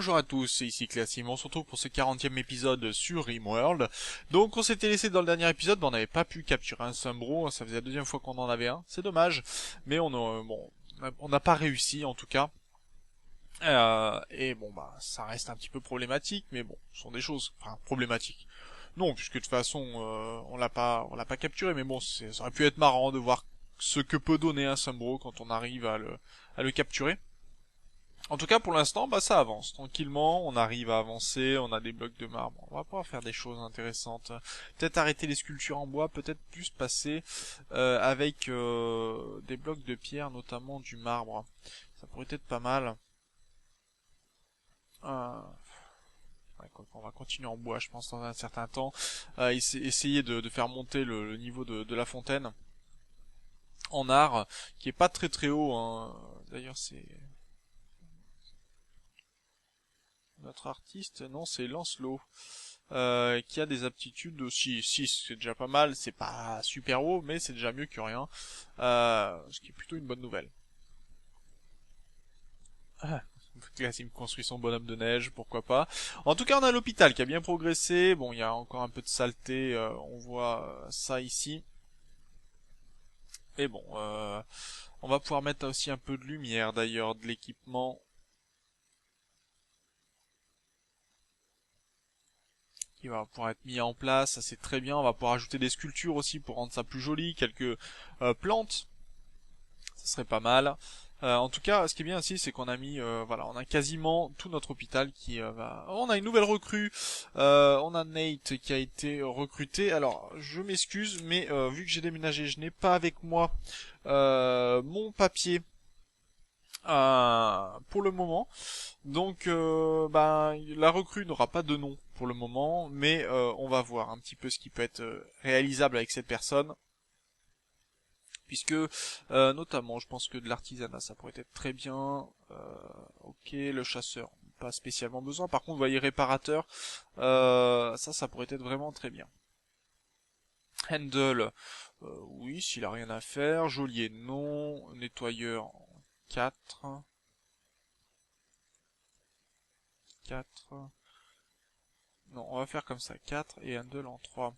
Bonjour à tous, c'est ici Classim, on se retrouve pour ce 40e épisode sur RimWorld. Donc on s'était laissé dans le dernier épisode, on n'avait pas pu capturer un Sombreau, ça faisait la deuxième fois qu'on en avait un, c'est dommage, mais on n'a pas réussi en tout cas. Et bon bah ça reste un petit peu problématique, mais bon, ce sont des choses, enfin problématiques. Non, puisque de toute façon on l'a pas capturé, mais bon, ça aurait pu être marrant de voir ce que peut donner un Sombreau quand on arrive à le capturer. En tout cas, pour l'instant, bah ça avance tranquillement. On arrive à avancer. On a des blocs de marbre. On va pouvoir faire des choses intéressantes. Peut-être arrêter les sculptures en bois. Peut-être plus passer avec des blocs de pierre, notamment du marbre. Ça pourrait être pas mal. Ouais, on va continuer en bois, je pense, dans un certain temps. Essayer de faire monter le niveau de la fontaine en art, qui est pas très très haut, hein. D'ailleurs, c'est notre artiste, non, c'est Lancelot. Qui a des aptitudes aussi 6, c'est déjà pas mal, c'est pas super haut, mais c'est déjà mieux que rien, ce qui est plutôt une bonne nouvelle. Ah, Cassim construit son bonhomme de neige, pourquoi pas. En tout cas, on a l'hôpital qui a bien progressé, bon, il y a encore un peu de saleté, on voit ça ici, et bon, on va pouvoir mettre aussi un peu de lumière d'ailleurs, de l'équipement, qui va pouvoir être mis en place, ça c'est très bien, on va pouvoir ajouter des sculptures aussi pour rendre ça plus joli, quelques plantes, ça serait pas mal. En tout cas, ce qui est bien aussi, c'est qu'on a mis, voilà, on a quasiment tout notre hôpital qui va. On a une nouvelle recrue. On a Nate qui a été recruté. Alors, je m'excuse, mais vu que j'ai déménagé, je n'ai pas avec moi mon papier pour le moment. Donc, ben, la recrue n'aura pas de nom pour le moment, mais on va voir un petit peu ce qui peut être réalisable avec cette personne. Puisque notamment je pense que de l'artisanat ça pourrait être très bien. Ok, le chasseur pas spécialement besoin, par contre vous voyez réparateur, ça pourrait être vraiment très bien. Handle, oui, s'il a rien à faire. Geôlier, non. Nettoyeur, 4. 4. Non, on va faire comme ça, 4 et Handle en 3.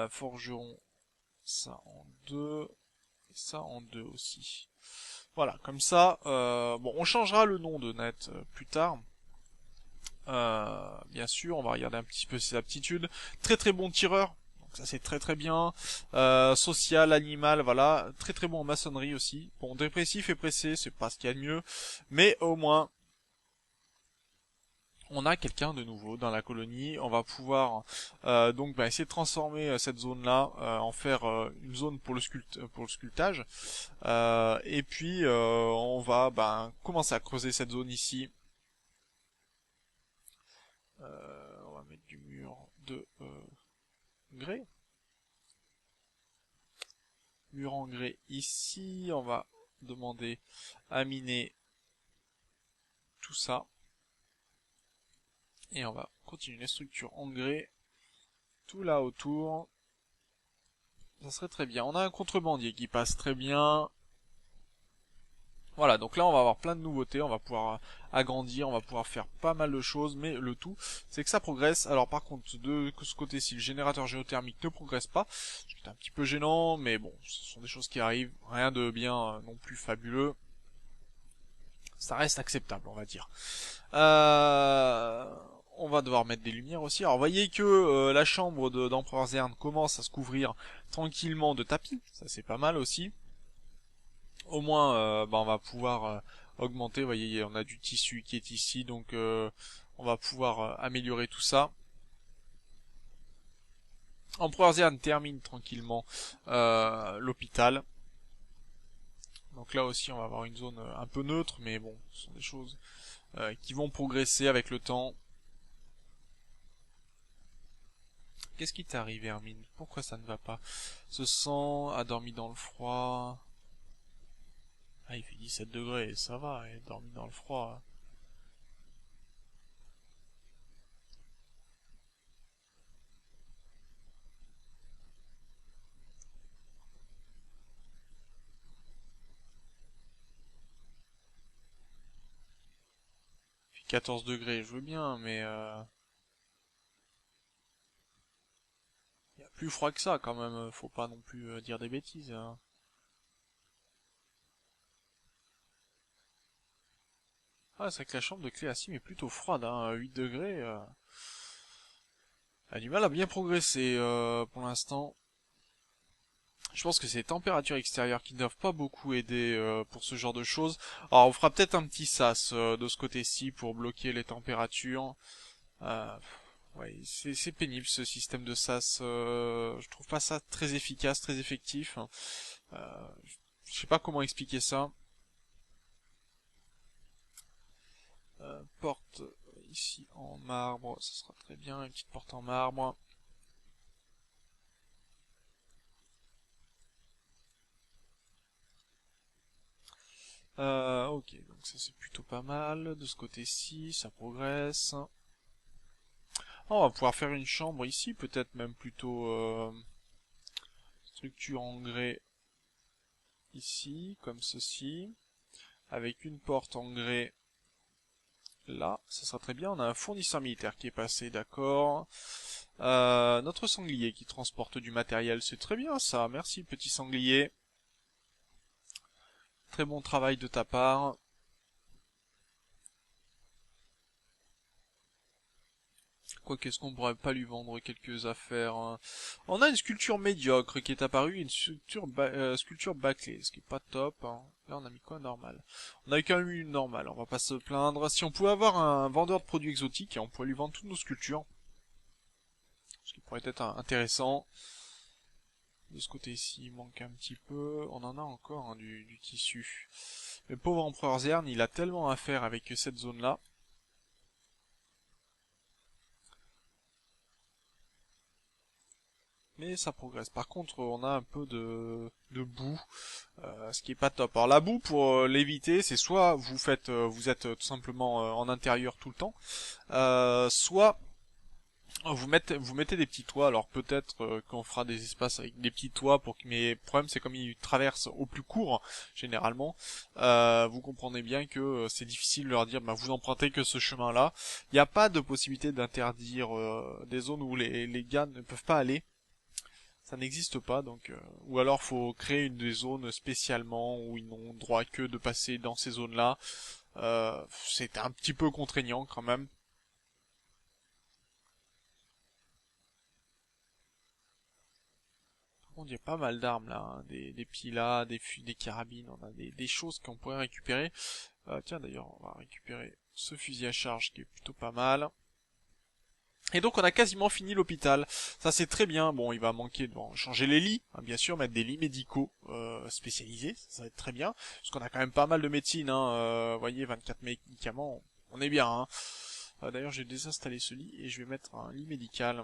Forgeron, ça en 2 et ça en 2 aussi. Voilà, comme ça, bon, on changera le nom de Net plus tard. Bien sûr, on va regarder un petit peu ses aptitudes. Très très bon tireur, donc ça c'est très très bien. Social, animal, voilà, très très bon en maçonnerie aussi. Bon, dépressif et pressé, c'est pas ce qu'il y a de mieux, mais au moins on a quelqu'un de nouveau dans la colonie. On va pouvoir donc essayer de transformer cette zone-là, en faire une zone pour pour le sculptage. Et puis on va commencer à creuser cette zone ici. On va mettre du mur de grès. Mur en grès ici. On va demander à miner tout ça. Et on va continuer les structures en grès. Tout là autour. Ça serait très bien. On a un contrebandier qui passe très bien. Voilà, donc là on va avoir plein de nouveautés, on va pouvoir agrandir, on va pouvoir faire pas mal de choses, mais le tout c'est que ça progresse. Alors par contre de ce côté-ci, le générateur géothermique ne progresse pas, ce qui est un petit peu gênant, mais bon, ce sont des choses qui arrivent, rien de bien non plus fabuleux. Ça reste acceptable, on va dire. On va devoir mettre des lumières aussi. Alors vous voyez que la chambre d'Empereur Zern commence à se couvrir tranquillement de tapis, ça c'est pas mal aussi. Au moins on va pouvoir augmenter, vous voyez on a du tissu qui est ici, donc on va pouvoir améliorer tout ça. Empereur Zern termine tranquillement l'hôpital, donc là aussi on va avoir une zone un peu neutre, mais bon, ce sont des choses qui vont progresser avec le temps. Qu'est-ce qui t'est arrivé, Hermine? Pourquoi ça ne va pas? Ce sang a dormi dans le froid. Ah, il fait 17 degrés, ça va, elle a dormi dans le froid. 14 degrés, je veux bien, mais y a plus froid que ça quand même, faut pas non plus dire des bêtises, hein. Ah, c'est vrai que la chambre de Cléasim est plutôt froide, hein, 8 degrés. Elle a du mal à bien progresser pour l'instant. Je pense que c'est les températures extérieures qui ne doivent pas beaucoup aider pour ce genre de choses. Alors on fera peut-être un petit sas de ce côté-ci pour bloquer les températures. Euh, ouais, c'est pénible ce système de sas. Je trouve pas ça très efficace, très effectif. Euh, je sais pas comment expliquer ça. Porte ici en marbre, ça sera très bien. Une petite porte en marbre. Ok, donc ça c'est plutôt pas mal. De ce côté-ci, ça progresse. Ah, on va pouvoir faire une chambre ici, peut-être même plutôt structure en grès ici, comme ceci, avec une porte en grès là, ça sera très bien. On a un fournisseur militaire qui est passé, d'accord. Notre sanglier qui transporte du matériel, c'est très bien ça. Merci petit sanglier. Très bon travail de ta part. Quoi qu'est-ce qu'on pourrait pas lui vendre quelques affaires, hein. On a une sculpture médiocre qui est apparue, une sculpture bâclée, ce qui est pas top, hein. Là on a mis quoi normal. On a quand même eu une normale, on va pas se plaindre. Si on pouvait avoir un vendeur de produits exotiques, on pourrait lui vendre toutes nos sculptures, ce qui pourrait être intéressant. De ce côté-ci, il manque un petit peu. On en a encore hein, du tissu. Le pauvre empereur Zern, il a tellement à faire avec cette zone-là. Mais ça progresse. Par contre, on a un peu de boue, ce qui est pas top. Alors la boue, pour l'éviter, c'est soit vous êtes tout simplement en intérieur tout le temps, soit vous mettez des petits toits. Alors peut-être qu'on fera des espaces avec des petits toits pour que. Mais le problème, c'est comme ils traversent au plus court, généralement. Vous comprenez bien que c'est difficile de leur dire, bah, vous empruntez que ce chemin-là. Il n'y a pas de possibilité d'interdire des zones où les gars ne peuvent pas aller. Ça n'existe pas, donc ou alors faut créer une des zones spécialement où ils n'ont droit que de passer dans ces zones-là. C'est un petit peu contraignant quand même. Par contre, il y a pas mal d'armes là, hein. Des pilas, des carabines, on a des choses qu'on pourrait récupérer. Tiens d'ailleurs, on va récupérer ce fusil à charge qui est plutôt pas mal. Et donc on a quasiment fini l'hôpital. Ça c'est très bien. Bon, il va manquer de changer les lits, hein, bien sûr, mettre des lits médicaux spécialisés, ça va être très bien. Parce qu'on a quand même pas mal de médecine, hein. Vous voyez, 24 médicaments, on est bien. Hein. D'ailleurs, j'ai désinstallé ce lit et je vais mettre un lit médical.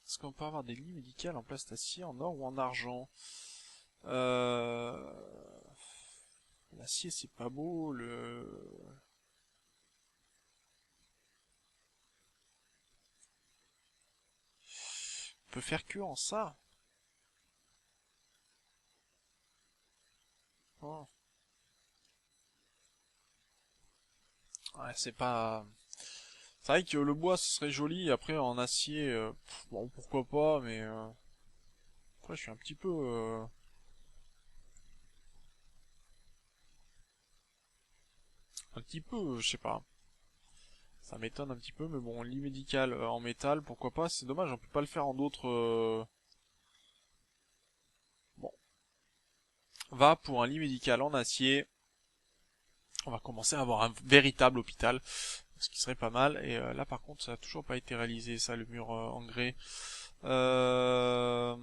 Est-ce qu'on peut avoir des lits médicaux en plastacier, en or ou en argent? euh... L'acier c'est pas beau, on peut faire que en ça. Oh. Ouais, c'est pas... C'est vrai que le bois ce serait joli, après en acier, bon pourquoi pas, mais après je suis un petit peu, je sais pas, ça m'étonne un petit peu, mais bon, lit médical en métal, pourquoi pas, c'est dommage, on peut pas le faire en d'autres, bon, va pour un lit médical en acier, on va commencer à avoir un véritable hôpital, ce qui serait pas mal, et là par contre ça a toujours pas été réalisé, ça, le mur en grès, euh...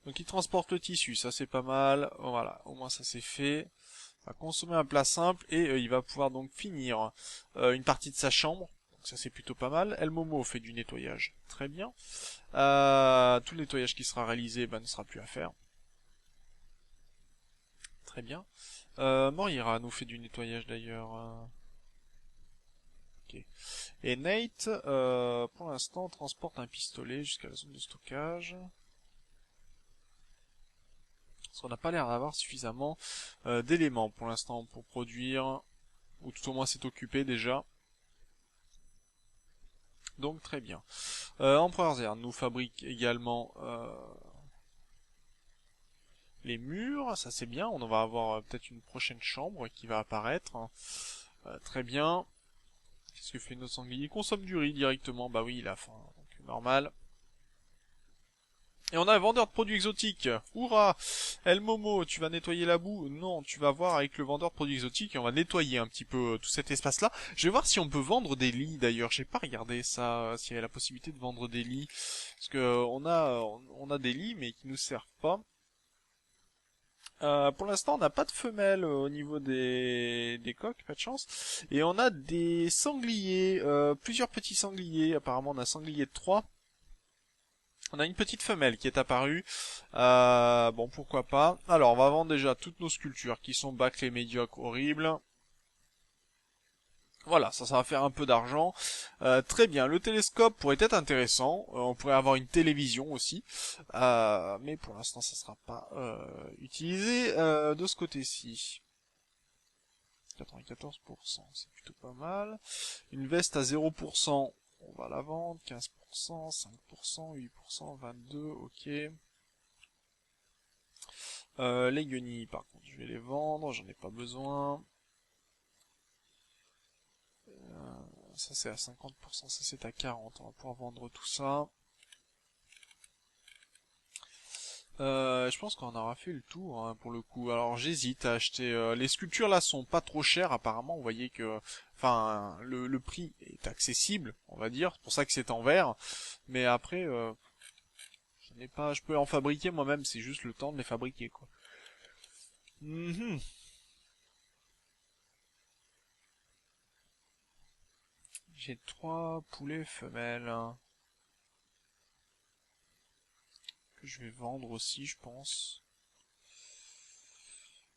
donc il transporte le tissu, ça c'est pas mal, voilà, au moins ça c'est fait. Va consommer un plat simple et il va pouvoir donc finir une partie de sa chambre. Donc ça c'est plutôt pas mal. El Momo fait du nettoyage. Très bien. Tout le nettoyage qui sera réalisé ne sera plus à faire. Très bien. Morira nous fait du nettoyage d'ailleurs. Ok. Et Nate, pour l'instant, transporte un pistolet jusqu'à la zone de stockage. Parce qu'on n'a pas l'air d'avoir suffisamment d'éléments pour l'instant pour produire, ou tout au moins c'est occupé déjà. Donc très bien. Empereur Zern nous fabrique également les murs, ça c'est bien, on va avoir peut-être une prochaine chambre qui va apparaître. Très bien. Qu'est-ce que fait notre sanglier? Il consomme du riz directement, bah oui il a faim, donc normal. Et on a un vendeur de produits exotiques. Hourra! El Momo, tu vas nettoyer la boue? Non, tu vas voir avec le vendeur de produits exotiques et on va nettoyer un petit peu tout cet espace-là. Je vais voir si on peut vendre des lits d'ailleurs. J'ai pas regardé ça, s'il y avait la possibilité de vendre des lits. Parce que on a des lits mais qui nous servent pas. Pour l'instant, on n'a pas de femelles au niveau des coqs, pas de chance. Et on a des sangliers, plusieurs petits sangliers. Apparemment, on a un sanglier de 3. On a une petite femelle qui est apparue. Bon, pourquoi pas. Alors, on va vendre déjà toutes nos sculptures qui sont bâclées, médiocres, horribles. Voilà, ça va faire un peu d'argent. Très bien, le télescope pourrait être intéressant. On pourrait avoir une télévision aussi. Mais pour l'instant, ça sera pas utilisé de ce côté-ci. 94%, c'est plutôt pas mal. Une veste à 0%, on va la vendre. 15%, 5%, 8%, 22%, ok. Les guenilles, par contre, je vais les vendre, j'en ai pas besoin. Ça c'est à 50%, ça c'est à 40%, on va pouvoir vendre tout ça. Je pense qu'on aura fait le tour hein, pour le coup. Alors j'hésite à acheter. Les sculptures là sont pas trop chères apparemment. Vous voyez que, enfin, le prix est accessible, on va dire. C'est pour ça que c'est en verre. Mais après, je n'ai pas. Je peux en fabriquer moi-même. C'est juste le temps de les fabriquer quoi. Mhm. J'ai 3 poulets femelles hein, que je vais vendre aussi, je pense.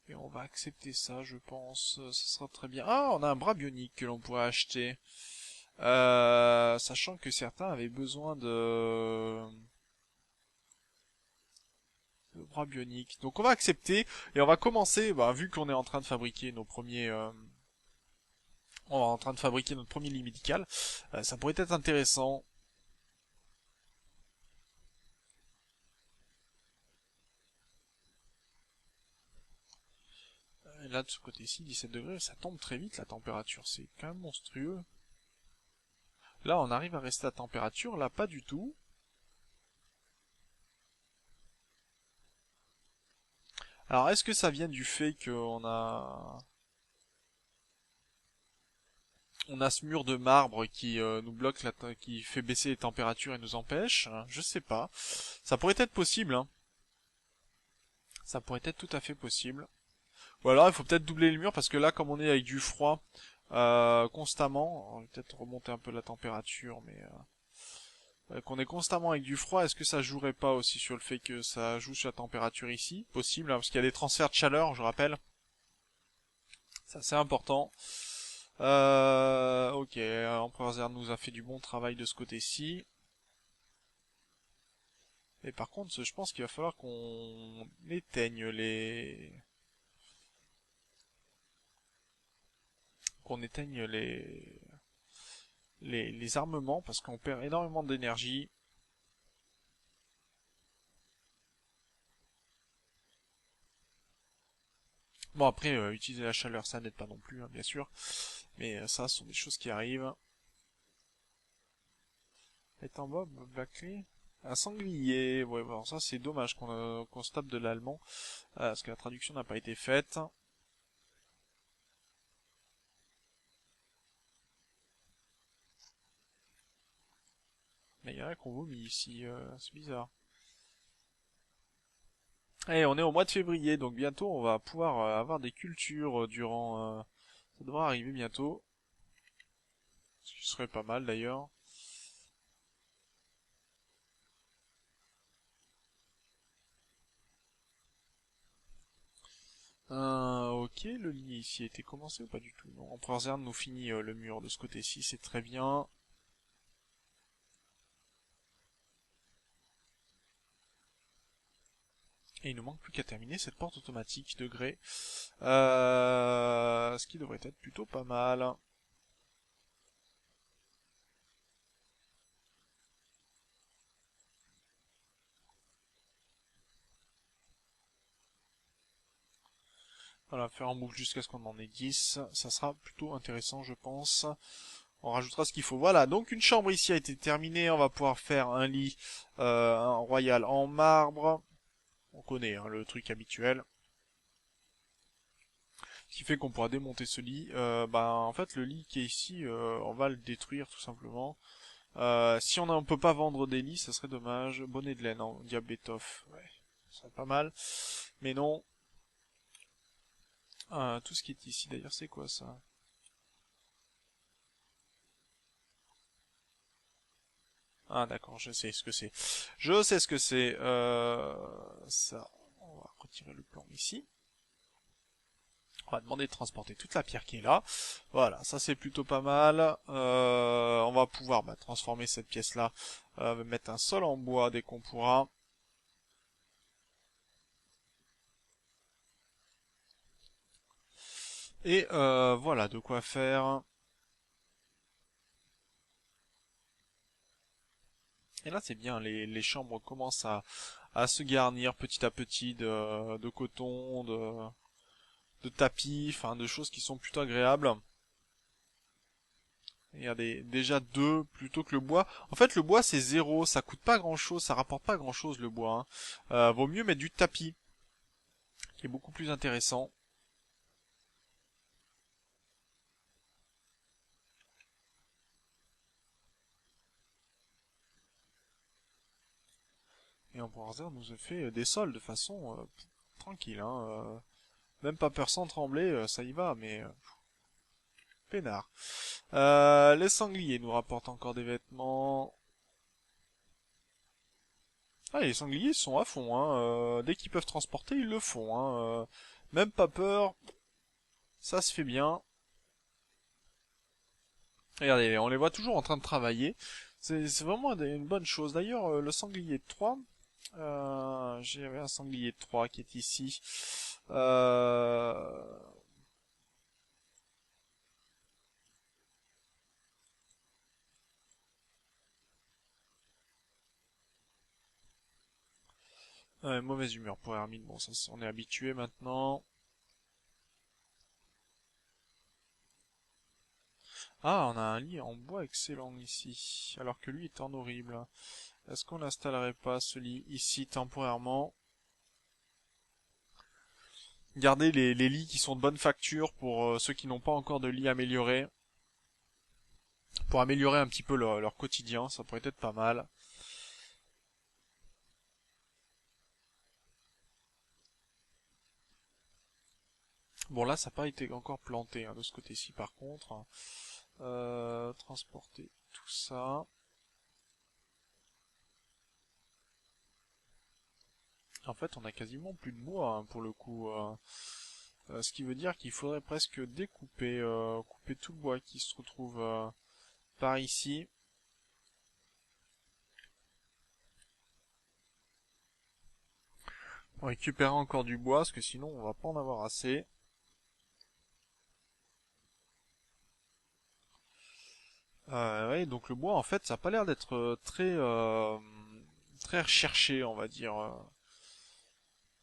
Et on va accepter ça, je pense. Ça sera très bien. Ah, on a un bras bionique que l'on pourrait acheter. Sachant que certains avaient besoin de bras bioniques. Donc on va accepter et on va commencer, bah, vu qu'on est en train de fabriquer nos premiers... on est en train de fabriquer notre premier lit médical. Ça pourrait être intéressant. Et là, de ce côté-ci, 17 degrés, ça tombe très vite la température. C'est quand même monstrueux. Là, on arrive à rester à température. Là, pas du tout. Alors, est-ce que ça vient du fait qu'on a... On a ce mur de marbre qui nous bloque, qui fait baisser les températures et nous empêche. Je sais pas. Ça pourrait être possible. Hein. Ça pourrait être tout à fait possible. Ou alors il faut peut-être doubler le mur parce que là, comme on est avec du froid constamment, on va peut-être remonter un peu la température, mais qu'on est constamment avec du froid, est-ce que ça jouerait pas aussi sur le fait que ça joue sur la température ici? Possible, hein, parce qu'il y a des transferts de chaleur, je rappelle. C'est assez important. Ok, Empereur Zern nous a fait du bon travail de ce côté-ci. Et par contre, je pense qu'il va falloir qu'on éteigne qu'on éteigne les armements parce qu'on perd énormément d'énergie. Bon après, utiliser la chaleur, ça n'aide pas non plus, hein, bien sûr. Mais ça, ce sont des choses qui arrivent. Est en bas, bâclé. Un sanglier. Ouais, bon, ça c'est dommage qu'on se tape de l'allemand. Parce que la traduction n'a pas été faite. Mais il y en a qu'on vomit ici, c'est bizarre. Et on est au mois de février, donc bientôt on va pouvoir avoir des cultures durant... ça devrait arriver bientôt. Ce qui serait pas mal d'ailleurs. Ok, le lit ici a été commencé ou pas du tout? Non, Empereur Zern nous finit le mur de ce côté-ci, c'est très bien. Et il nous manque plus qu'à terminer cette porte automatique de grès. Ce qui devrait être plutôt pas mal. Voilà, faire en boucle jusqu'à ce qu'on en ait 10. Ça sera plutôt intéressant, je pense. On rajoutera ce qu'il faut. Voilà, donc une chambre ici a été terminée. On va pouvoir faire un lit un royal en marbre. On connaît hein, le truc habituel. Ce qui fait qu'on pourra démonter ce lit. En fait, le lit qui est ici, on va le détruire tout simplement. Si on peut pas vendre des lits, ça serait dommage. Bonnet de laine en diabétof. Ouais, ça serait pas mal. Mais non. Tout ce qui est ici, d'ailleurs, c'est quoi ça? Ah d'accord, je sais ce que c'est. Je sais ce que c'est. Ça, on va retirer le plan ici. On va demander de transporter toute la pierre qui est là. Voilà, ça c'est plutôt pas mal. On va pouvoir transformer cette pièce-là, mettre un sol en bois dès qu'on pourra. Et voilà de quoi faire. Et là c'est bien, les chambres commencent à se garnir petit à petit de coton, de tapis, enfin de choses qui sont plutôt agréables. Il y a déjà deux plutôt que le bois. En fait, le bois c'est zéro, ça coûte pas grand chose, ça rapporte pas grand chose le bois. Hein. Vaut mieux mettre du tapis, qui est beaucoup plus intéressant. Et Emperor nous a fait des sols de façon tranquille. Hein. Même pas peur sans trembler, ça y va, mais peinard. Les sangliers nous rapportent encore des vêtements. Ah, les sangliers sont à fond. Hein. Dès qu'ils peuvent transporter, ils le font. Hein. Même pas peur, ça se fait bien. Regardez, on les voit toujours en train de travailler. C'est vraiment une bonne chose. D'ailleurs, le sanglier de 3, j'avais un sanglier de 3 qui est ici. Euh... mauvaise humeur pour Hermine. Bon, ça, on est habitué maintenant. Ah, on a un lit en bois excellent ici, alors que lui est en horrible. Est-ce qu'on n'installerait pas ce lit ici temporairement? Garder les lits qui sont de bonne facture pour ceux qui n'ont pas encore de lit amélioré. Pour améliorer un petit peu leur quotidien, ça pourrait être pas mal. Bon là, ça n'a pas été encore planté hein, de ce côté-ci par contre. Transporter tout ça. En fait, on a quasiment plus de bois hein, pour le coup. Ce qui veut dire qu'il faudrait presque découper, couper tout le bois qui se retrouve par ici. Pour récupérer encore du bois, parce que sinon on va pas en avoir assez. Ouais, donc le bois en fait ça a pas l'air d'être très recherché on va dire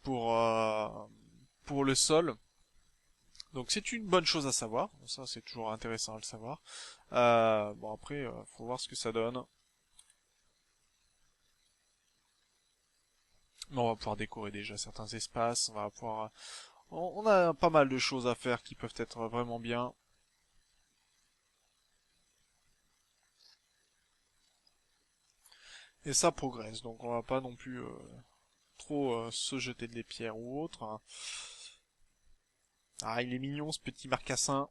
pour euh, pour le sol. Donc c'est une bonne chose à savoir, ça c'est toujours intéressant à le savoir. Bon après faut voir ce que ça donne. Mais on va pouvoir décorer déjà certains espaces, on va pouvoir on a pas mal de choses à faire qui peuvent être vraiment bien. Et ça progresse, donc on va pas non plus trop se jeter des pierres ou autre. Hein. Ah, il est mignon ce petit marcassin.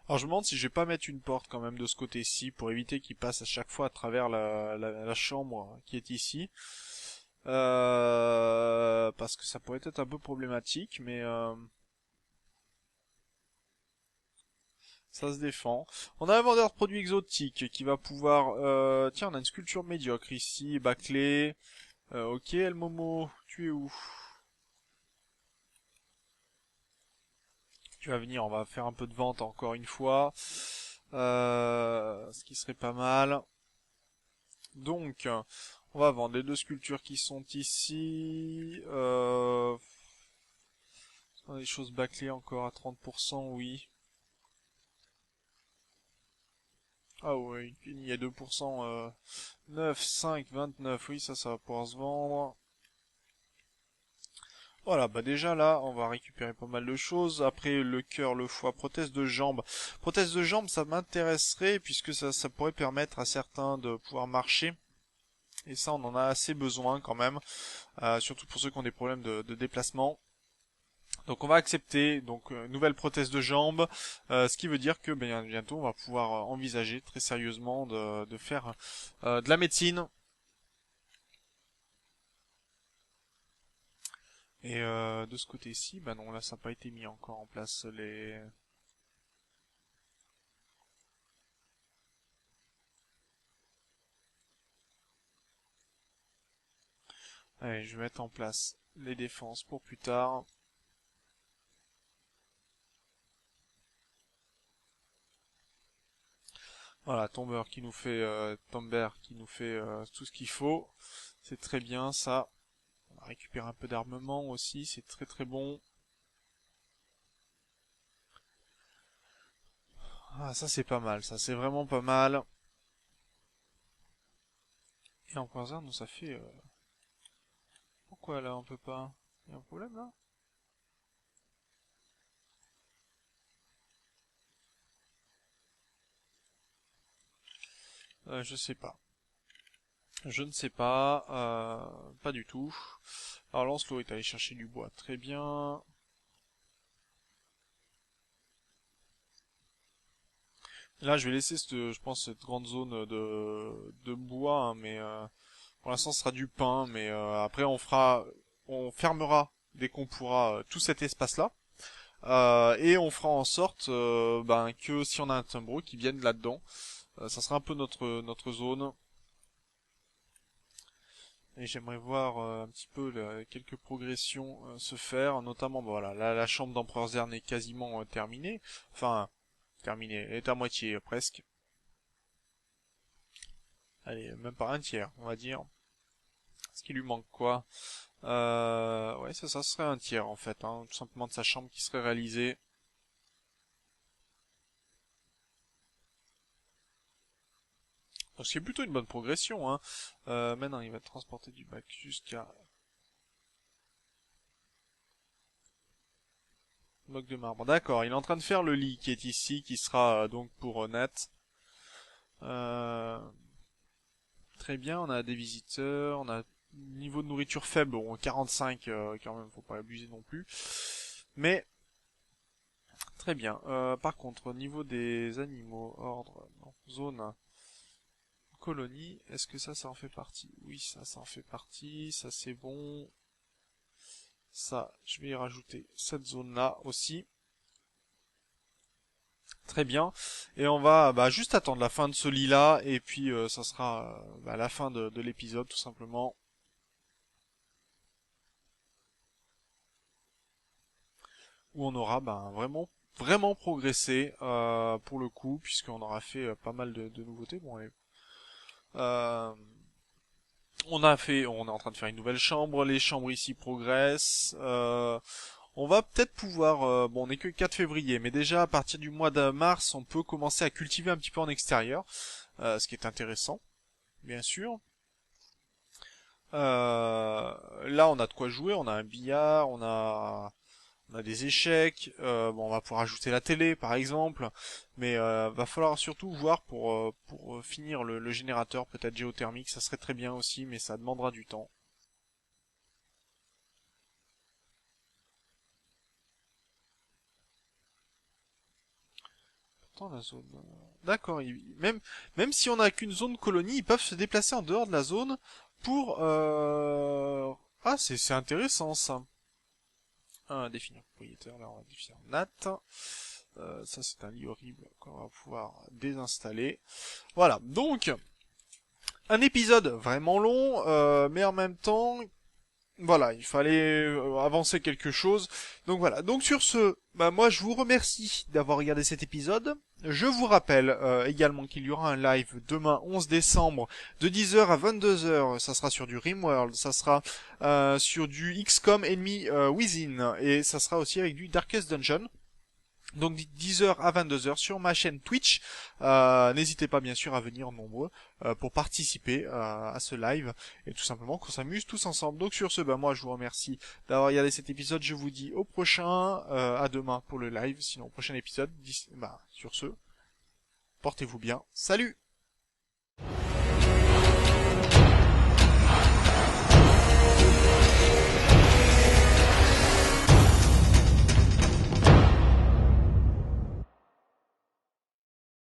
Alors je me demande si je vais pas mettre une porte quand même de ce côté-ci pour éviter qu'il passe à chaque fois à travers la chambre qui est ici. Parce que ça pourrait être un peu problématique, mais Ça se défend. On a un vendeur de produits exotiques qui va pouvoir... Tiens, on a une sculpture médiocre ici, bâclée. Ok, El Momo, tu es où? Tu vas venir, on va faire un peu de vente encore une fois. Ce qui serait pas mal. Donc, on va vendre les deux sculptures qui sont ici. On a des choses bâclées encore à 30%, oui. Ah oui, il y a 2%. 9, 5, 29, oui, ça va pouvoir se vendre. Voilà, bah déjà là, on va récupérer pas mal de choses. Après, le cœur, le foie, prothèse de jambe. Prothèse de jambe, ça m'intéresserait, puisque ça pourrait permettre à certains de pouvoir marcher. Et ça, on en a assez besoin quand même, surtout pour ceux qui ont des problèmes de déplacement. Donc on va accepter donc nouvelle prothèse de jambe, ce qui veut dire que bientôt on va pouvoir envisager très sérieusement de faire de la médecine. Et de ce côté-ci, bah non, là ça n'a pas été mis encore en place les... Allez, je vais mettre en place les défenses pour plus tard. Voilà, Tomber qui nous fait tout ce qu'il faut. C'est très bien ça. On va récupérer un peu d'armement aussi, c'est très très bon. Ah, ça c'est pas mal, ça c'est vraiment pas mal. Et en hasard, nous ça fait... Pourquoi là on peut pas... Y a un problème là? Je sais pas. Je ne sais pas, pas du tout. Alors Lancelot est allé chercher du bois, très bien. Là je vais laisser je pense cette grande zone de bois, hein, mais pour l'instant ce sera du pain, mais après on fermera dès qu'on pourra tout cet espace-là. Et on fera en sorte que si on a un timbre qui vienne là-dedans, ça sera un peu notre zone. Et j'aimerais voir un petit peu quelques progressions se faire, notamment voilà, là, la chambre d'Empereur Zern est quasiment terminée, enfin terminée, elle est à moitié presque. Allez, même pas un tiers, on va dire. Ce qui lui manque quoi? Ouais, ça serait un tiers en fait, hein, tout simplement de sa chambre qui serait réalisée. Donc, ce qui est plutôt une bonne progression, hein. Maintenant, il va transporter du bac jusqu'à bloc de marbre. D'accord, il est en train de faire le lit qui est ici, qui sera donc pour Nat. Euh, Très bien, on a des visiteurs, on a niveau de nourriture faible, bon 45 quand même, faut pas abuser non plus. Mais très bien. Par contre, au niveau des animaux, ordre, non, zone, colonie, est-ce que ça en fait partie? Oui, ça en fait partie, ça c'est bon. Ça, je vais y rajouter cette zone-là aussi. Très bien. Et on va juste attendre la fin de ce lit-là, et puis ça sera la fin de l'épisode tout simplement. Où on aura vraiment progressé pour le coup, puisqu'on aura fait pas mal de nouveautés. Bon, allez. Euh, on est en train de faire une nouvelle chambre, les chambres ici progressent. On va peut-être pouvoir, bon, on n'est que 4 février, mais déjà à partir du mois de mars, on peut commencer à cultiver un petit peu en extérieur, ce qui est intéressant, bien sûr. Là, on a de quoi jouer, on a un billard, on a des échecs, bon, on va pouvoir ajouter la télé par exemple, mais va falloir surtout voir pour finir le générateur, peut-être géothermique, ça serait très bien aussi, mais ça demandera du temps. Pourtant la zone... D'accord, même si on n'a qu'une zone colonie, ils peuvent se déplacer en dehors de la zone pour... Ah, c'est intéressant ça. Définir propriétaire, là on va définir Nat. Ça c'est un lit horrible qu'on va pouvoir désinstaller. Voilà, donc un épisode vraiment long, mais en même temps, voilà, il fallait avancer quelque chose. Donc voilà, donc sur ce, bah moi je vous remercie d'avoir regardé cet épisode. Je vous rappelle également qu'il y aura un live demain 11 décembre de 10h à 22h. Ça sera sur du RimWorld, ça sera sur du XCOM Enemy Within, et ça sera aussi avec du Darkest Dungeon. Donc 10h à 22h sur ma chaîne Twitch. N'hésitez pas bien sûr à venir nombreux pour participer à ce live et tout simplement qu'on s'amuse tous ensemble. Donc sur ce, bah moi je vous remercie d'avoir regardé cet épisode. Je vous dis au prochain, à demain pour le live, sinon au prochain épisode. Sur ce, portez-vous bien. Salut!